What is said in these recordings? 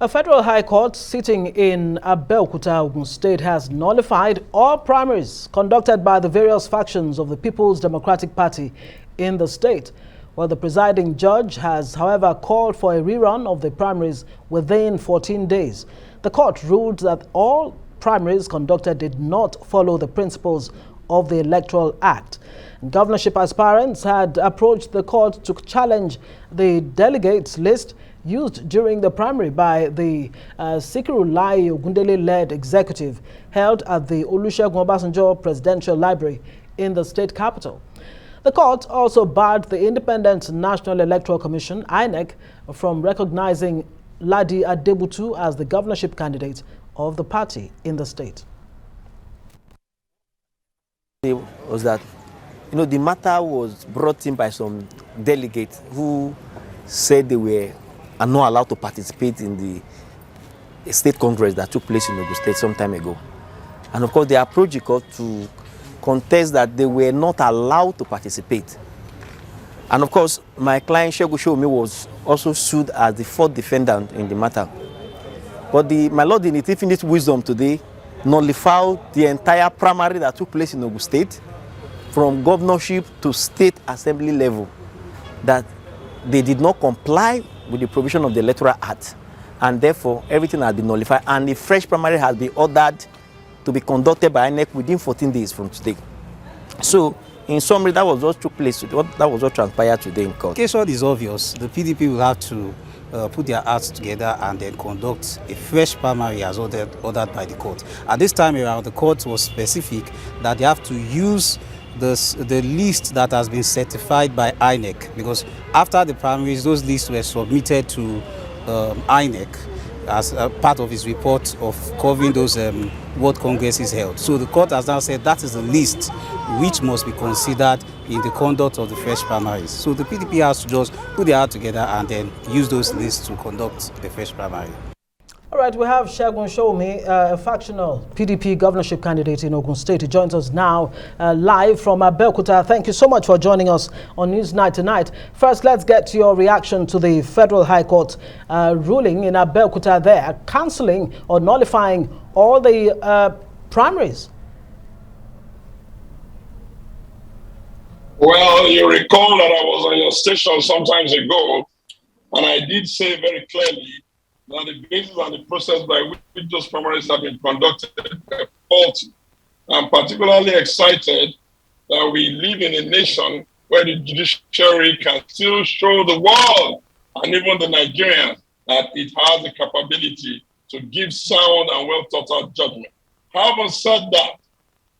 A federal high court sitting in Abeokuta, Ogun State has nullified all primaries conducted by the various factions of the People's Democratic Party in the state. Well, the presiding judge has, however, called for a rerun of the primaries within 14 days. The court ruled that all primaries conducted did not follow the principles of the Electoral Act. Governorship aspirants had approached the court to challenge the delegates list used during the primary by the Sikiru Ogundele-led executive held at the Olusegun Obasanjo Presidential Library in the state capital. The court also barred the Independent National Electoral Commission, INEC, from recognizing Ladi Adebutu as the governorship candidate of the party in the state. Was that, the matter was brought in by some delegates who said they are not allowed to participate in the state congress that took place in Ogun State some time ago. And of course, they approached the court to contest that they were not allowed to participate. And of course, my client Sowunmi was also sued as the fourth defendant in the matter. But my lord, in its infinite wisdom today, nullified the entire primary that took place in Ogun State from governorship to state assembly level, that they did not comply with the provision of the Electoral Act, and therefore everything has been nullified, and the fresh primary has been ordered to be conducted by INEC within 14 days from today. So, in summary, that was what took place, that was what transpired today in court. The case is obvious. The PDP will have to put their acts together and then conduct a fresh primary as ordered by the court. At this time around, the court was specific that they have to use the list that has been certified by INEC, because after the primaries, those lists were submitted to INEC as a part of his report of covering those what congresses held. So the court has now said that is the list which must be considered in the conduct of the fresh primaries. So the PDP has to just put their act together and then use those lists to conduct the fresh primary. All right, we have Sowunmi, a factional PDP governorship candidate in Ogun State. He joins us now live from Abeokuta. Thank you so much for joining us on Newsnight tonight. First, let's get to your reaction to the Federal High Court ruling in Abeokuta there, cancelling or nullifying all the primaries. Well, you recall that I was on your station some times ago, and I did say very clearly that the basis and the process by which those primaries have been conducted were faulty. I'm particularly excited that we live in a nation where the judiciary can still show the world and even the Nigerians that it has the capability to give sound and well thought out judgment. Having said that,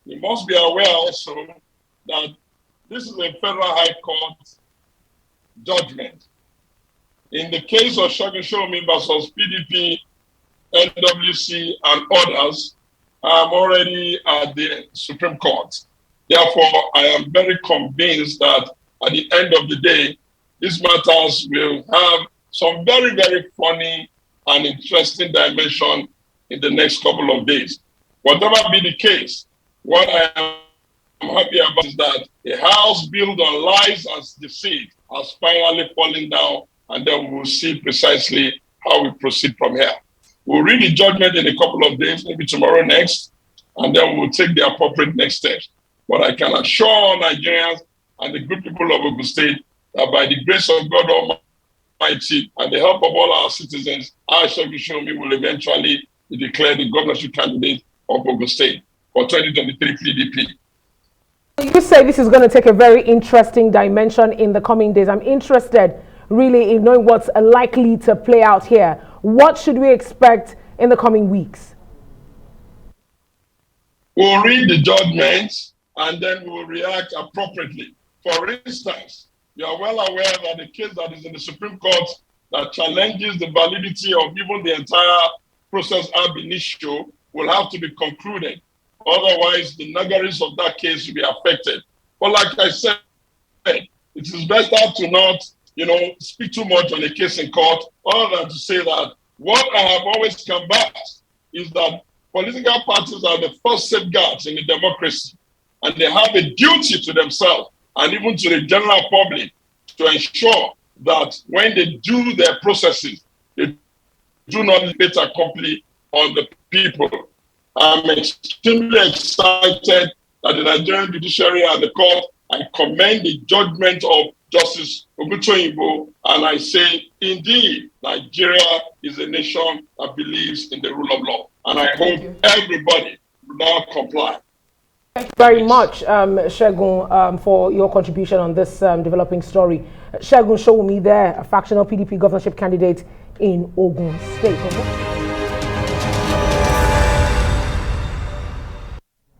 we must be aware also that this is a federal high court judgment. In the case of Sowunmi versus PDP, NWC, and others, I'm already at the Supreme Court. Therefore, I am very convinced that at the end of the day, these matters will have some very, very funny and interesting dimension in the next couple of days. Whatever be the case, what I am happy about is that a house built on lies and deceit has finally fallen down, and then we'll see precisely how we proceed from here. We'll read the judgment in a couple of days, maybe tomorrow next, and then we'll take the appropriate next steps. But I can assure Nigerians and the good people of Ogun State that by the grace of God Almighty and the help of all our citizens, I, Sowunmi, will eventually be declared the governorship candidate of Ogun State for 2023 PDP. You say this is going to take a very interesting dimension in the coming days. I'm interested really in knowing what's likely to play out here. What should we expect in the coming weeks? We'll read the judgment and then we will react appropriately. For instance, you are well aware that the case that is in the Supreme Court that challenges the validity of even the entire process ab initio will have to be concluded. Otherwise, the nagaries of that case will be affected. But like I said, it is better to not speak too much on a case in court, other than to say that what I have always come back is that political parties are the first safeguards in a democracy, and they have a duty to themselves and even to the general public to ensure that when they do their processes, they do not fait accompli on the people. I'm extremely excited that the Nigerian judiciary and the court, I commend the judgment of Justice Ogun, and I say, indeed, Nigeria is a nation that believes in the rule of law. And I hope everybody will now comply. Thank you very much, Segun, for your contribution on this developing story. Segun Sowunmi there, a factional PDP governorship candidate in Ogun State.